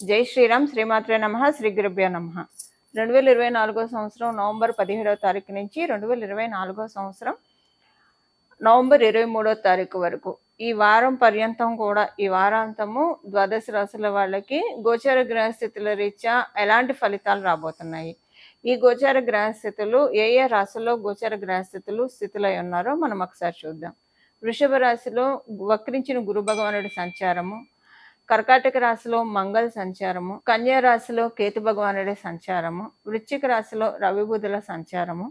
జై శ్రీరామ్. శ్రీమాత్రే నమః. శ్రీ గురుభ్యో నమః. 2024 సంవత్సరం నవంబర్ 17వ తారీఖు నుంచి 2024 సంవత్సరం నవంబర్ 23వ తారీఖు వరకు ఈ వారం పర్యంతం కూడా, ఈ వారాంతము ద్వాదశ రాశుల వాళ్ళకి గోచర గ్రహస్థితుల రీత్యా ఎలాంటి ఫలితాలు రాబోతున్నాయి, ఈ గోచర గ్రహస్థితులు ఏ ఏ రాశుల్లో గోచర గ్రహస్థితులు స్థితులై ఉన్నారో మనం ఒకసారి చూద్దాం. వృషభ రాశిలో వక్రించిన గురు భగవానుడి సంచారము, కర్కాటక రాశిలో మంగళ సంచారము, కన్యా రాశిలో కేతు భగవానుడి సంచారము, వృశ్చిక రాశిలో రవి బుధుల సంచారము,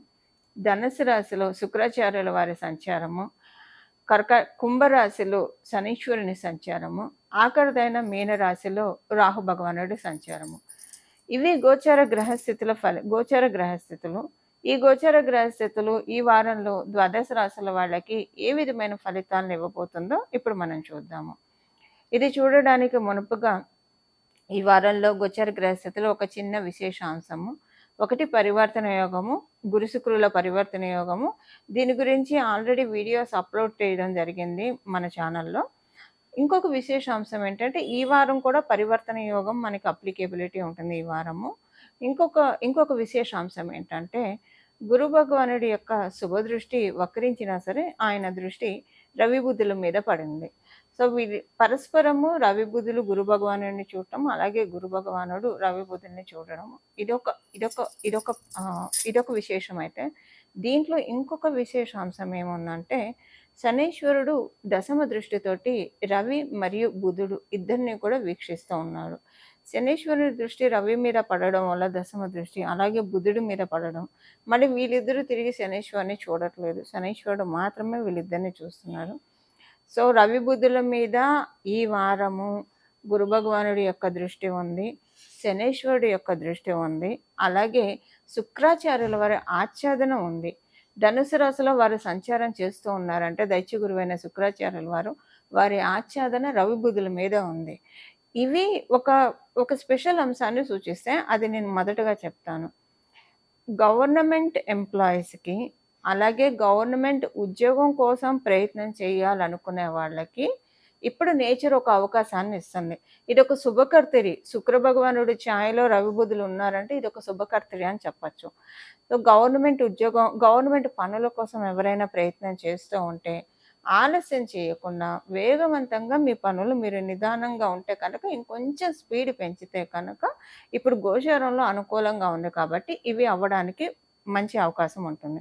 ధనుసు రాశిలో శుక్రాచార్యుల వారి సంచారము, కుంభరాశిలో శనీశ్వరుని సంచారము, ఆఖరిదైన మీనరాశిలో రాహు భగవానుడి సంచారము. ఇవి గోచర గ్రహస్థితుల గోచర గ్రహస్థితులు. ఈ గోచర గ్రహస్థితులు ఈ వారంలో ద్వాదశ రాశుల వాళ్ళకి ఏ విధమైన ఫలితాలను ఇవ్వబోతుందో ఇప్పుడు మనం చూద్దాము. ఇది చూడడానికి మునుపుగా ఈ వారంలో గోచర గ్రహస్థితిలో ఒక చిన్న విశేషాంశము. ఒకటి పరివర్తన యోగము, గురు శుక్రుల పరివర్తన యోగము. దీని గురించి ఆల్రెడీ వీడియోస్ అప్లోడ్ చేయడం జరిగింది మన ఛానల్లో. ఇంకొక విశేషాంశం ఏంటంటే ఈ వారం కూడా పరివర్తన యోగం మనకి అప్లికేబిలిటీ ఉంటుంది ఈ వారము. ఇంకొక విశేషాంశం ఏంటంటే గురు భగవానుడి యొక్క శుభదృష్టి వక్రించినా సరే ఆయన దృష్టి రవి బుధుల మీద పడింది. సో వీరి పరస్పరము రవి బుధులు గురు భగవానుడిని చూడటం, అలాగే గురు భగవానుడు రవి బుధుల్ని చూడడం, ఇదొక విశేషం. అయితే దీంట్లో ఇంకొక విశేషాంశం ఏముందంటే శనీశ్వరుడు దశమ దృష్టితోటి రవి మరియు బుధుడు ఇద్దరిని కూడా వీక్షిస్తూ ఉన్నాడు. శనీశ్వరుడి దృష్టి రవి మీద పడడం వల్ల దశమ దృష్టి, అలాగే బుధుడి మీద పడడం, మళ్ళీ వీళ్ళిద్దరూ తిరిగి శనీశ్వరుని చూడట్లేదు, శనీశ్వరుడు మాత్రమే వీళ్ళిద్దరిని చూస్తున్నాడు. సో రవి బుధుల మీద ఈ వారము గురు భగవానుడి యొక్క దృష్టి ఉంది, శనీశ్వరుడి యొక్క దృష్టి ఉంది, అలాగే శుక్రాచార్యుల వారి ఆచ్ఛాదన ఉంది. ధనుసు రాశిలో వారు సంచారం చేస్తూ ఉన్నారంటే దైత్య గురువైన శుక్రాచార్యుల వారు వారి ఆచ్ఛాదన రవి బుధుల మీద ఉంది. ఇవి ఒక స్పెషల్ అంశాన్ని సూచిస్తే అది నేను మొదటగా చెప్తాను. గవర్నమెంట్ ఎంప్లాయీస్కి, అలాగే గవర్నమెంట్ ఉద్యోగం కోసం ప్రయత్నం చేయాలనుకునే వాళ్ళకి ఇప్పుడు నేచర్ ఒక అవకాశాన్ని ఇస్తుంది. ఇది ఒక శుభకర్తరి. శుక్ర భగవానుడు ఛాయలో రవి బుధులు ఉన్నారంటే ఇది ఒక శుభకర్తరి అని చెప్పచ్చు. సో గవర్నమెంట్ పనుల కోసం ఎవరైనా ప్రయత్నం చేస్తూ ఉంటే ఆలస్యం చేయకుండా వేగవంతంగా మీ పనులు మీరు నిదానంగా ఉంటే కనుక ఇంకొంచెం స్పీడ్ పెంచితే కనుక ఇప్పుడు గోచారంలో అనుకూలంగా ఉంది కాబట్టి ఇవి అవ్వడానికి మంచి అవకాశం ఉంటుంది.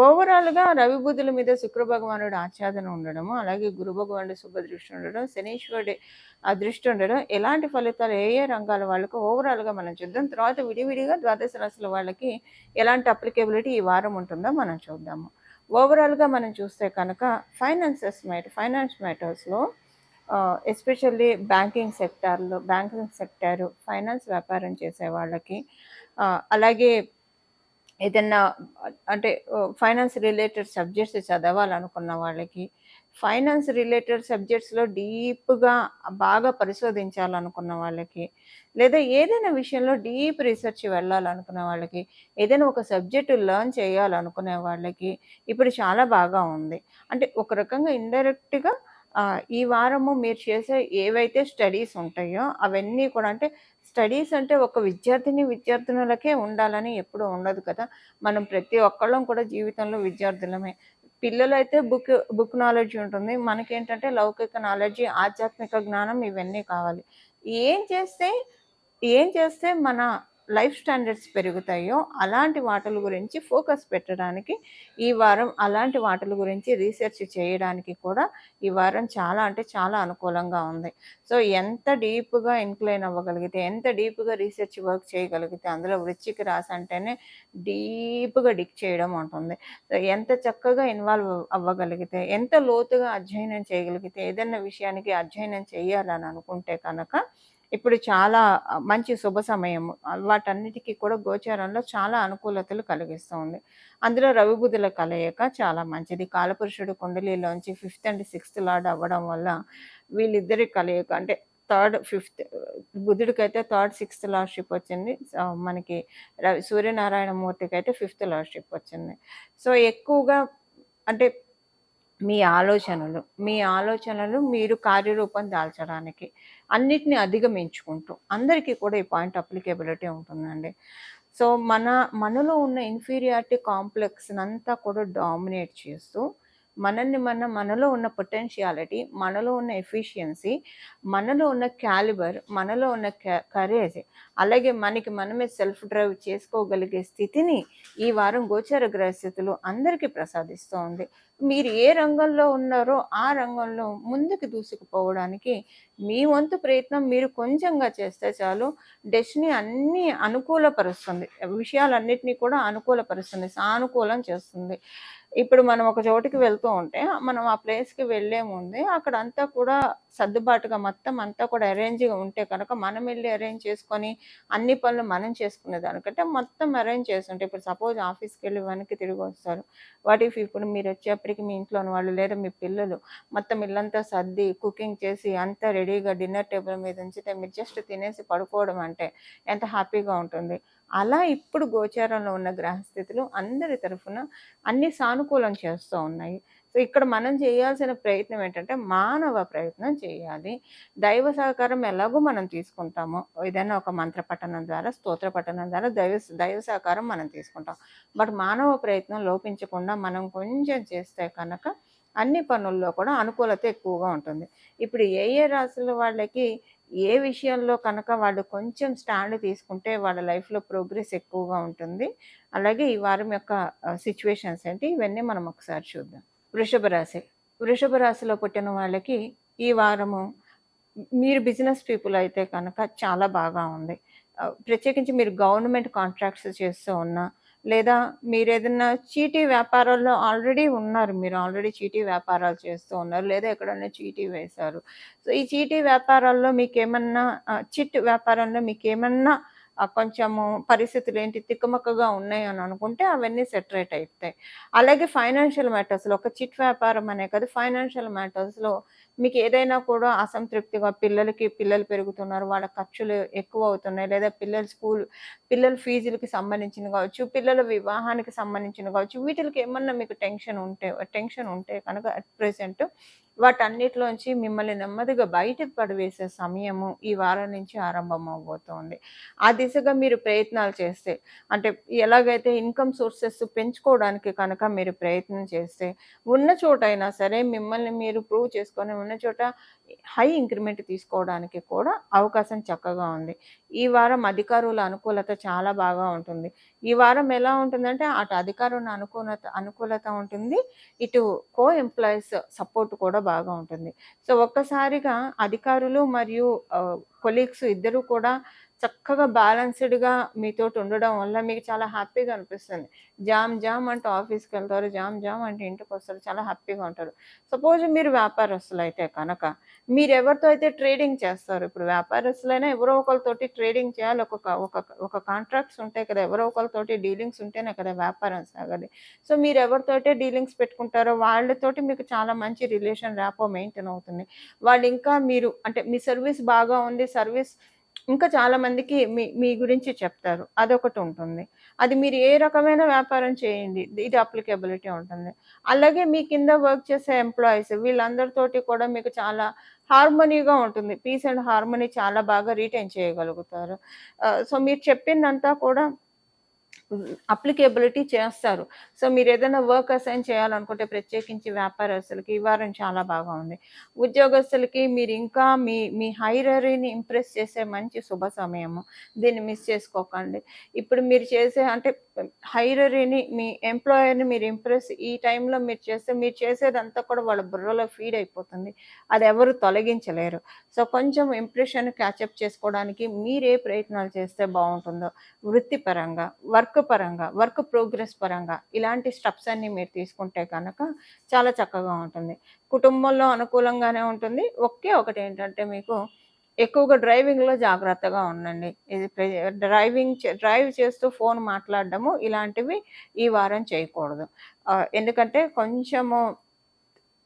ఓవరాల్గా రవి బుధుల మీద శుక్ర భగవానుడు ఆచ్ఛాదన ఉండడము, అలాగే గురు భగవానుడు శుభదృష్టి ఉండడం, శనీశ్వరుడి దృష్టి ఉండడం, ఎలాంటి ఫలితాలు ఏ ఏ రంగాల వాళ్ళకు ఓవరాల్గా మనం చూద్దాం. తర్వాత విడివిడిగా ద్వాదశ రాశుల వాళ్ళకి ఎలాంటి అప్లికేబిలిటీ ఈ వారం ఉంటుందో మనం చూద్దాము. ఓవరాల్గా మనం చూస్తే కనుక ఫైనాన్స్ మ్యాటర్స్లో ఎస్పెషల్లీ బ్యాంకింగ్ సెక్టారు, ఫైనాన్స్ వ్యాపారం చేసే వాళ్ళకి, అలాగే ఏదన్నా అంటే ఫైనాన్స్ రిలేటెడ్ సబ్జెక్ట్స్ చదవాలనుకున్న వాళ్ళకి, ఫైనాన్స్ రిలేటెడ్ సబ్జెక్ట్స్లో డీప్గా బాగా పరిశోధించాలనుకున్న వాళ్ళకి, లేదా ఏదైనా విషయంలో డీప్ రీసెర్చ్ వెళ్ళాలనుకున్న వాళ్ళకి, ఏదైనా ఒక సబ్జెక్టు లెర్న్ చేయాలనుకునే వాళ్ళకి ఇప్పుడు చాలా బాగా ఉంది. అంటే ఒక రకంగా ఇండైరెక్ట్గా ఈ వారము మీరు చేసే ఏవైతే స్టడీస్ ఉంటాయో అవన్నీ కూడా, అంటే స్టడీస్ అంటే ఒక విద్యార్థినులకే ఉండాలని ఎప్పుడూ ఉండదు కదా. మనం ప్రతి ఒక్కళ్ళం కూడా జీవితంలో విద్యార్థులమే. పిల్లలైతే బుక్ నాలెడ్జ్ ఉంటుంది, మనకేంటంటే లౌకిక నాలెడ్జ్, ఆధ్యాత్మిక జ్ఞానం ఇవన్నీ కావాలి. ఏం చేస్తే మన లైఫ్ స్టాండర్డ్స్ పెరుగుతాయో అలాంటి వాటిల గురించి ఫోకస్ పెట్టడానికి ఈ వారం, అలాంటి వాటిల గురించి రీసెర్చ్ చేయడానికి కూడా ఈ వారం చాలా అంటే చాలా అనుకూలంగా ఉంది. సో ఎంత డీప్గా ఇన్క్లైన్ అవ్వగలిగితే, ఎంత డీప్గా రీసెర్చ్ వర్క్ చేయగలిగితే, అందులో వృశ్చిక రాశి అంటేనే డీప్గా డిక్ చేయడం ఉంటుంది. సో ఎంత చక్కగా ఇన్వాల్వ్ అవ్వగలిగితే, ఎంత లోతుగా అధ్యయనం చేయగలిగితే, ఏదైనా విషయానికి అధ్యయనం చేయాలని అనుకుంటే కనుక ఇప్పుడు చాలా మంచి శుభ సమయము. వాటన్నిటికీ కూడా గోచారంలో చాలా అనుకూలతలు కలిగిస్తుంది. అందులో రవి బుధుల కలయిక చాలా మంచిది. కాలపురుషుడు కుండలిలోంచి 5th and 6th లార్డ్ అవ్వడం వల్ల వీళ్ళిద్దరి కలయిక, అంటే బుధుడికైతే 3rd 6th లార్డ్షిప్ వచ్చింది. మనకి సూర్యనారాయణ మూర్తికి అయితే 5th లార్డ్షిప్ వచ్చింది. సో ఎక్కువగా అంటే మీ ఆలోచనలు మీరు కార్యరూపం దాల్చడానికి అన్నిటిని అధిగమించుకుంటూ అందరికీ కూడా ఈ పాయింట్ అప్లికేబిలిటీ ఉంటుందండి. సో, మనలో ఉన్న ఇన్ఫీరియారిటీ కాంప్లెక్స్‌నంతా కూడా డామినేట్ చేస్తూ మనలో ఉన్న పొటెన్షియాలిటీ, మనలో ఉన్న ఎఫిషియన్సీ, మనలో ఉన్న క్యాలిబర్, మనలో ఉన్న కరేజ్, అలాగే మనకి మనమే సెల్ఫ్ డ్రైవ్ చేసుకోగలిగే స్థితిని ఈ వారం గోచర గ్రహస్థితులు అందరికీ ప్రసాదిస్తూ ఉంది. మీరు ఏ రంగంలో ఉన్నారో ఆ రంగంలో ముందుకు దూసుకుపోవడానికి మీ వంతు ప్రయత్నం మీరు కొంచెంగా చేస్తే చాలు, డెస్టినీ అన్నీ అనుకూలపరుస్తుంది. విషయాలన్నిటినీ కూడా అనుకూలపరుస్తుంది, సానుకూలం చేస్తుంది. ఇప్పుడు మనం ఒక చోటికి వెళ్తూ ఉంటే, మనం ఆ ప్లేస్‌కి వెళ్ళే ముందే అక్కడంతా కూడా సర్దుబాటుగా మొత్తం అంతా కూడా అరేంజ్‌గా ఉంటే కనుక, మనం వెళ్లి అరేంజ్ చేసుకొని, అన్ని పనులు మనం చేసుకునే దానికంటే మొత్తం అరేంజ్ చేసుంటే, ఇప్పుడు సపోజ్ ఆఫీస్‌కెళ్ళి వెనక్కి తిరిగొస్తారు. వాట్ ఇఫ్ ఇప్పుడు మీరొచ్చేప్పటికి మీ ఇంట్లోని వాళ్ళు లేదా మీ పిల్లలు మొత్తం ఇల్లంతా సర్ది, కుకింగ్ చేసి అంతా రెడీగా డిన్నర్ టేబుల్ మీద ఉంచితే, మీరు జస్ట్ తినేసి పడుకోవడం అంటే ఎంత హ్యాపీగా ఉంటుంది. అలా ఇప్పుడు గోచారంలో ఉన్న గ్రహస్థితులు అందరి తరఫున అన్నీ సానుకూలం చేస్తూ ఉన్నాయి. సో, ఇక్కడ మనం చేయాల్సిన ప్రయత్నం ఏంటంటే, మానవ ప్రయత్నం చేయాలి. దైవ సహకారం ఎలాగో మనం తీసుకుంటాము. ఏదైనా ఒక మంత్ర పఠనం ద్వారా, స్తోత్ర పఠనం ద్వారా దైవ సహకారం మనం తీసుకుంటాం. బట్ మానవ ప్రయత్నం లోపించకుండా మనం కొంచెం చేస్తే కనుక అన్ని పనుల్లో కూడా అనుకూలత ఎక్కువగా ఉంటుంది. ఇప్పుడు ఏ ఏ రాశుల వాళ్ళకి ఏ విషయంలో కనుక వాళ్ళు కొంచెం స్టాండ్ తీసుకుంటే వాళ్ళ లైఫ్‌లో ప్రోగ్రెస్ ఎక్కువగా ఉంటుంది. అలాగే ఈ వారం యొక్క సిట్యుయేషన్స్ ఏంటి ఇవన్నీ మనం ఒకసారి చూద్దాం. వృషభ రాశి. వృషభ రాశిలో పుట్టిన వాళ్ళకి ఈ వారము మీరు బిజినెస్ పీపుల్ అయితే కనుక చాలా బాగా ఉంది. ప్రత్యేకించి మీరు గవర్నమెంట్ కాంట్రాక్ట్స్ చేస్తూ ఉన్నా, లేదా మీరేదన్నా చీటీ వ్యాపారాల్లో ఆల్రెడీ ఉన్నారు. మీరు ఆల్రెడీ చీటీ వ్యాపారాలు చేస్తూ ఉన్నారు. లేదా ఎక్కడన్నా చీటీ వేశారు. సో, ఈ చీటీ వ్యాపారాల్లో మీకేమన్నా చిట్ వ్యాపారంలో మీకేమన్నా కొంచెము పరిస్థితులేంటి తికమకగా ఉన్నాయని అనుకుంటే అవన్నీ సెటరేట్ అయితాయి. అలాగే ఫైనాన్షియల్ మ్యాటర్స్‌లో ఒక చిట్ వ్యాపారం అనే కాదు, ఫైనాన్షియల్ మ్యాటర్స్‌లో మీకు ఏదైనా కూడా అసంతృప్తిగా పిల్లలు పెరుగుతున్నారు. వాళ్ళ ఖర్చులు ఎక్కువవుతున్నాయి. లేదా పిల్లల ఫీజులకి సంబంధించినవి కావచ్చు, పిల్లల వివాహానికి సంబంధించినవి కావచ్చు. వీటిలకి ఏమన్నా మీకు టెన్షన్ ఉంటే కనుక అట్ ప్రెజెంట్ వాటన్నిటిలోంచి మిమ్మల్ని నెమ్మదిగా బయటకు పడవేసే సమయము ఈ వారం నుంచి ఆరంభమవ్వబోతోంది. ఆ దిశగా మీరు ప్రయత్నాలు చేస్తే, అంటే ఎలాగైతే ఇన్‌కమ్ సోర్సెస్ పెంచుకోవడానికి కనుక మీరు ప్రయత్నం చేస్తే, ఉన్న చోటైనా సరే మిమ్మల్ని మీరు ప్రూవ్ చేసుకొని ఉన్న చోట హై ఇంక్రిమెంట్ తీసుకోవడానికి కూడా అవకాశం చక్కగా ఉంది. ఈ వారం అధికారుల అనుకూలత చాలా బాగా ఉంటుంది. ఈ వారం ఎలా ఉంటుందంటే, అటు అధికారుల అనుకూలత ఉంటుంది. ఇటు ఎంప్లాయీస్ సపోర్ట్ కూడా బాగా ఉంటుంది. సో, ఒక్కసారిగా అధికారులు మరియు కొలీగ్స్ ఇద్దరూ కూడా చక్కగా బ్యాలెన్స్‌డ్‌గా మీతోటి ఉండడం వల్ల మీకు చాలా హ్యాపీగా అనిపిస్తుంది. జామ్ అంటూ ఆఫీస్‌కెళ్తారు. జామ్ అంటే ఇంటికొస్తారు. చాలా హ్యాపీగా ఉంటారు. సపోజ్ మీరు వ్యాపారస్తులైతే కనుక, మీరెవరితో అయితే ట్రేడింగ్ చేస్తారో, ఇప్పుడు వ్యాపారస్తులైనా ఎవరో ఒకళ్ళతోటి ట్రేడింగ్ చేయాలి. ఒక కాంట్రాక్ట్స్ ఉంటాయి కదా! ఎవరో ఒకళ్ళతోటి డీలింగ్స్ ఉంటేనే కదా వ్యాపారం సాగాలి. సో, మీరెవరితోటి డీలింగ్స్ పెట్టుకుంటారో వాళ్ళతోటి మీకు చాలా మంచి రిలేషన్, ర్యాపో మెయింటైన్ అవుతుంది. వాళ్ళింకా మీరు అంటే మీ సర్వీస్ బాగా ఉంది. ఇంకా చాలా మందికి మీ మీ గురించి చెప్తారు. అదొకటుంటుంది. అది మీరు ఏ రకమైన వ్యాపారం చేయండి. ఇది అప్లికేబిలిటీ ఉంటుంది. అలాగే మీ కింద వర్క్ చేసే ఎంప్లాయీస్ వీళ్ళందరితోటి కూడా మీకు చాలా హార్మనీగా ఉంటుంది. పీస్ అండ్ హార్మనీ చాలా బాగా రిటైన్ చేయగలుగుతారు. సో, మీరు చెప్పిందంతా కూడా అప్లికేబిలిటీ చేస్తారు. సో, మీరేదైనా వర్క్ అసైన్ చేయాలనుకుంటే ప్రత్యేకించి వ్యాపారస్తులకి ఈ వారం చాలా బాగా ఉంది. ఉద్యోగస్తులకి మీరింకా మీ మీ హైరరీని ఇంప్రెస్ చేసే మంచి శుభ సమయము. దీన్ని మిస్ చేసుకోకండి. ఇప్పుడు మీరు చేసే అంటే హైరరీని మీ ఎంప్లాయర్‌ని మీరు ఇంప్రెస్ ఈ టైంలో మీరు చేసేదంతా కూడా వాళ్ళ బుర్రలో ఫీడ్ అయిపోతుంది. అదెవరు తొలగించలేరు. సో, కొంచెం ఇంప్రెషన్ క్యాచప్ చేసుకోవడానికి మీరే ప్రయత్నాలు చేస్తే బావుంటుందో, వృత్తిపరంగా, వర్క్ ప్రోగ్రెస్ పరంగా ఇలాంటి స్టెప్స్ అన్నీ మీరు తీసుకుంటే కనుక చాలా చక్కగా ఉంటుంది. కుటుంబంలో అనుకూలంగానే ఉంటుంది. ఒకే ఒకటేంటంటే మీకు ఎక్కువగా డ్రైవింగ్‌లో జాగ్రత్తగా ఉండండి. ఇది డ్రైవ్ చేస్తూ ఫోన్ మాట్లాడడము ఇలాంటివి ఈ వారం చేయకూడదు. ఎందుకంటే కొంచెము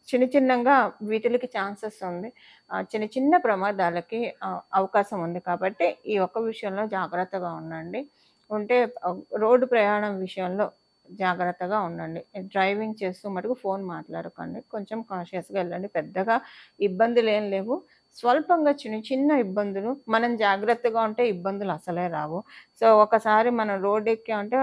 చిన్నంగా వీటిలకి ఛాన్సెస్ ఉంది. చిన్న ప్రమాదాలకి అవకాశం ఉంది కాబట్టి ఈ ఒక్క విషయంలో జాగ్రత్తగా ఉండండి. ఉంటే రోడ్డు ప్రయాణం విషయంలో జాగ్రత్తగా ఉండండి. డ్రైవింగ్ చేస్తూ మటుకు ఫోన్ మాట్లాడకండి. కొంచెం కాషియస్‌గా ఎళ్ళండి. పెద్దగా ఇబ్బందులేం లేవు. స్వల్పంగా చిన్న చిన్న ఇబ్బందులు. మనం జాగ్రత్తగా ఉంటే ఇబ్బందులు అసలే రావు. సో, ఒకసారి మనం రోడ్డెక్కామంటే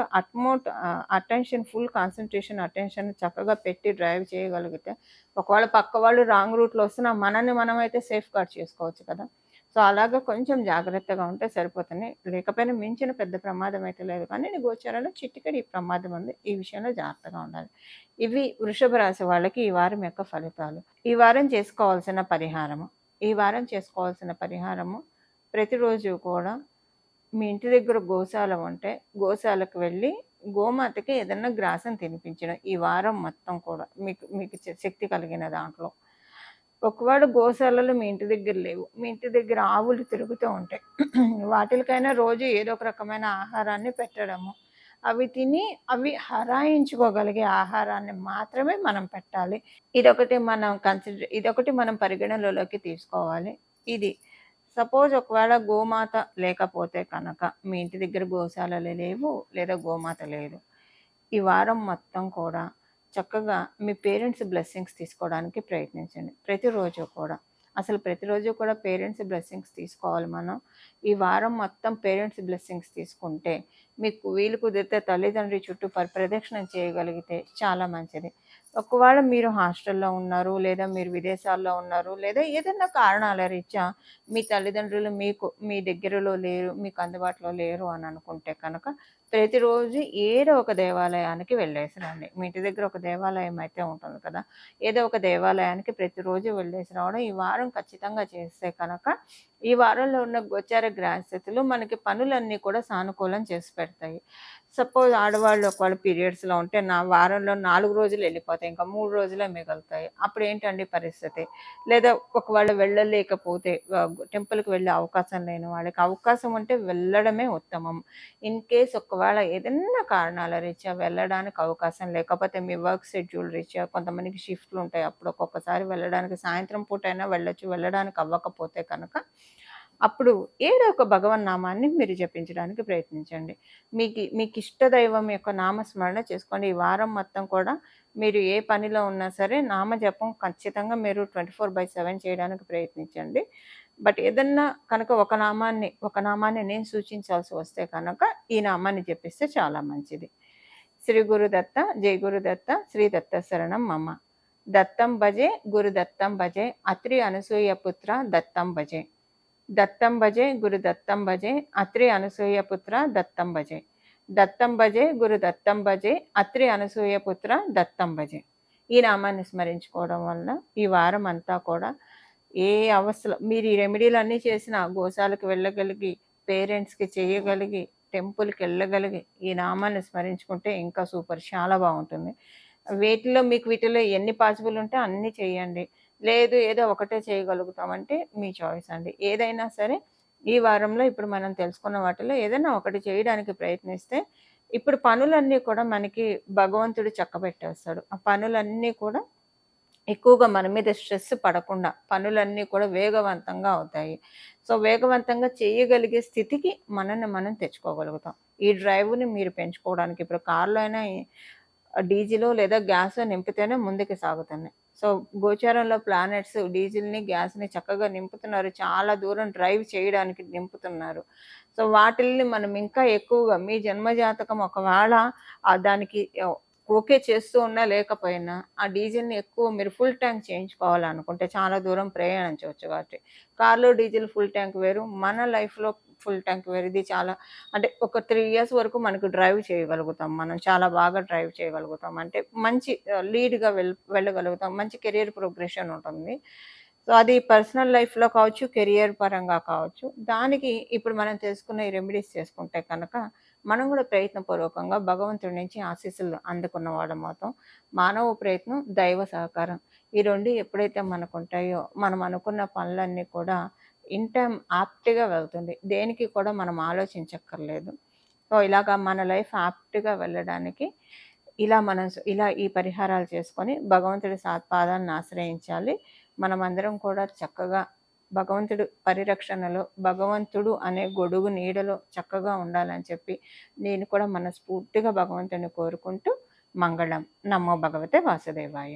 అటెన్షన్ ఫుల్ కాన్సంట్రేషన్, అటెన్షన్ చక్కగా పెట్టి డ్రైవ్ చేయగలిగితే, ఒకవేళ పక్క వాళ్ళు రాంగ్ రూట్‌లో వస్తున్నా మనల్ని మనమైతే సేఫ్‌గార్డ్ చేసుకోవచ్చు కదా! సో, అలాగా కొంచెం జాగ్రత్తగా ఉంటే సరిపోతుంది. లేకపోయినా మించిన పెద్ద ప్రమాదం అయితే లేదు కానీ, నీ గోచారంలో చిటికెడు ఈ ప్రమాదం ఉంది. ఈ విషయంలో జాగ్రత్తగా ఉండాలి. ఇవి వృషభ రాశి వాళ్ళకి ఈ వారం యొక్క ఫలితాలు. ఈ వారం చేసుకోవాల్సిన పరిహారము. ఈ వారం చేసుకోవాల్సిన పరిహారము ప్రతిరోజు కూడా మీ ఇంటి దగ్గర గోశాల ఉంటే గోశాలకు వెళ్ళి గోమాతకి ఏదన్నా గ్రాసం తినిపించడం. ఈ వారం మొత్తం కూడా మీకు మీకు శక్తి కలిగిన దాంట్లో. ఒకవేళ గోశాలలు మీ ఇంటి దగ్గర లేవు. మీ ఇంటి దగ్గర ఆవులు తిరుగుతూ ఉంటాయి. వాటిలకైనా రోజు ఏదో ఒక రకమైన ఆహారాన్ని పెట్టడము. అవి తిని అవి హరాయించుకోగలిగే ఆహారాన్ని మాత్రమే మనం పెట్టాలి. ఇదొకటి మనం పరిగణనలోకి తీసుకోవాలి. ఇది సపోజ్ ఒకవేళ గోమాత లేకపోతే కనుక మీ ఇంటి దగ్గర గోశాలలు లేవు లేదా గోమాత లేదు. ఈ వారం మొత్తం కూడా చక్కగా మీ పేరెంట్స్ బ్లెస్సింగ్స్ తీసుకోవడానికి ప్రయత్నించండి. ప్రతిరోజు కూడా. అసలు ప్రతిరోజు కూడా పేరెంట్స్ బ్లెస్సింగ్స్ తీసుకోవాలి మనం. ఈ వారం మొత్తం పేరెంట్స్ బ్లెస్సింగ్స్ తీసుకుంటే మీకు వీలు కుదిరితే తల్లిదండ్రి చుట్టూ ప్రదక్షిణం చేయగలిగితే చాలా మంచిది. ఒకవేళ మీరు హాస్టల్‌లో ఉన్నారు, లేదా మీరు విదేశాల్లో ఉన్నారు, లేదా ఏదైనా కారణాల రీత్యా మీ తల్లిదండ్రులు మీ దగ్గరలో లేరు, మీకు అందుబాటులో లేరు అని అనుకుంటే కనుక ప్రతిరోజు ఏదో ఒక దేవాలయానికి వెళ్ళేసి రండి. మీ ఇంటి దగ్గర ఒక దేవాలయం అయితే ఉంటుంది కదా! ఏదో ఒక దేవాలయానికి ప్రతిరోజు వెళ్ళేసి రావడం ఈ వారం ఖచ్చితంగా చేస్తే కనుక ఈ వారంలో ఉన్న గోచార గ్రహస్థితులు మనకి పనులన్నీ కూడా సానుకూలం చేసి పెడతాయి. సపోజ్ ఆడవాళ్ళు ఒకవేళ పీరియడ్స్‌లో ఉంటే వారంలో 4 రోజులు వెళ్ళిపోతాయి. ఇంకా 3 రోజులే మిగులుతాయి. అప్పుడేంటండి పరిస్థితి? లేదా ఒకవేళ వెళ్ళలేకపోతే టెంపుల్‌కి వెళ్ళే అవకాశం లేని వాళ్ళకి అవకాశం ఉంటే వెళ్ళడమే ఉత్తమం. ఇన్ కేస్ ఒకవేళ ఏదన్నా కారణాల రీత్యా వెళ్ళడానికి అవకాశం లేకపోతే మీ వర్క్ షెడ్యూల్ రీత్యా కొంతమందికి షిఫ్ట్‌లు ఉంటాయి. అప్పుడు ఒక్కొక్కసారి వెళ్ళడానికి సాయంత్రం పూటైనా వెళ్ళొచ్చు. వెళ్ళడానికి అవ్వకపోతే కనుక అప్పుడు ఏదో ఒక భగవన్నామాన్ని మీరు జపించడానికి ప్రయత్నించండి. మీకిష్ట దైవం యొక్క నామస్మరణ చేసుకోండి. ఈ వారం మొత్తం కూడా మీరు ఏ పనిలో ఉన్నా సరే నామజపం ఖచ్చితంగా మీరు 24/7 చేయడానికి ప్రయత్నించండి. బట్ ఏదన్నా కనుక ఒక నామాన్ని నేను సూచించాల్సి వస్తే కనుక ఈ నామాన్ని జపిస్తే చాలా మంచిది. శ్రీ గురుదత్త, జై గురుదత్త, శ్రీ దత్త శరణం మమ. దత్తం భజే, గురుదత్తం భజే, అత్రి అనసూయ పుత్ర దత్తం భజే. దత్తం భజే, గురు దత్తం భజే, అత్రి అనసూయ పుత్ర దత్తం భజే. దత్తం భజే, గురు దత్తం భజే, అత్రి అనసూయ పుత్ర దత్తం భజే. ఈ నామాన్ని స్మరించుకోవడం వలన ఈ వారం అంతా కూడా ఏ అవస్థలో మీరు ఈ రెమెడీలన్నీ చేసినా గోశాలకు వెళ్ళగలిగి, పేరెంట్స్‌కి చేయగలిగి, టెంపుల్‌కి వెళ్ళగలిగి, ఈ నామాన్ని స్మరించుకుంటే ఇంకా సూపర్ చాలా బావుంటుంది. వీటిలో ఎన్ని పాసిబుల్ ఉంటే అన్నీ చేయండి. లేదు ఏదో ఒకటే చేయగలుగుతామంటే మీ చాయిస్ అండి. ఏదైనా సరే ఈ వారంలో ఇప్పుడు మనం తెలుసుకున్న వాటిలో ఏదైనా ఒకటి చేయడానికి ప్రయత్నిస్తే ఇప్పుడు పనులన్నీ కూడా మనకి భగవంతుడు చక్కబెట్టేస్తాడు. ఆ పనులన్నీ కూడా ఎక్కువగా మన మీద స్ట్రెస్ పడకుండా పనులన్నీ కూడా వేగవంతంగా అవుతాయి. సో, వేగవంతంగా చేయగలిగే స్థితికి మనల్ని మనం తెచ్చుకోగలుగుతాం. ఈ డ్రైవ్‌ని మీరు పెంచుకోవడానికి ఇప్పుడు కార్‌లో అయినా డీజిలో లేదా గ్యాసో నింపితేనే ముందుకు సాగుతున్నాయి. సో, గోచారంలో ప్లానెట్స్ డీజిల్‌ని, గ్యాస్‌ని చక్కగా నింపుతున్నారు. చాలా దూరం డ్రైవ్ చేయడానికి నింపుతున్నారు. సో, వాటిల్ని మనం ఇంకా ఎక్కువగా మీ జన్మజాతకం ఒకవేళ దానికి ఓకే చేస్తూ ఉన్నా లేకపోయినా ఆ డీజిల్‌ని ఎక్కువ మీరు ఫుల్ ట్యాంక్ చేయించుకోవాలనుకుంటే చాలా దూరం ప్రయాణించవచ్చు కాబట్టి. కార్‌లో డీజిల్ ఫుల్ ట్యాంక్ వేరు. మన లైఫ్‌లో ఫుల్ ట్యాంక్ వేరు. ఇది చాలా అంటే ఒక 3 ఇయర్స్ వరకు మనకు డ్రైవ్ చేయగలుగుతాం. మనం చాలా బాగా డ్రైవ్ చేయగలుగుతాం. అంటే మంచి లీడ్‌గా వెళ్ళగలుగుతాం. మంచి కెరియర్ ప్రోగ్రెషన్ ఉంటుంది. సో, అది పర్సనల్ లైఫ్‌లో కావచ్చు, కెరియర్ పరంగా కావచ్చు. దానికి ఇప్పుడు మనం తెలుసుకున్న ఈ రెమెడీస్ చేసుకుంటే కనుక మనం కూడా ప్రయత్నపూర్వకంగా భగవంతుడి నుంచి ఆశీస్సులు అందుకున్న వాళ్ళమవుతాం. మానవ ప్రయత్నం, దైవ సహకారం. ఈ 2 ఎప్పుడైతే మనకుంటాయో మనం అనుకున్న పనులన్నీ కూడా ఇన్ టైమ్ యాప్ట్‌గా వెళ్తుంది. దేనికి కూడా మనం ఆలోచించక్కర్లేదు. సో, ఇలాగా మన లైఫ్ యాప్ట్‌గా వెళ్ళడానికి ఇలా ఈ పరిహారాలు చేసుకొని భగవంతుడి పాదాలను ఆశ్రయించాలి. మనమందరం కూడా చక్కగా భగవంతుడు పరిరక్షణలో, భగవంతుడు అనే గొడుగు నీడలో చక్కగా ఉండాలని చెప్పి నేను కూడా మనస్ఫూర్తిగా భగవంతుడిని కోరుకుంటూ మంగళం. నమో భగవతే వాసుదేవాయ.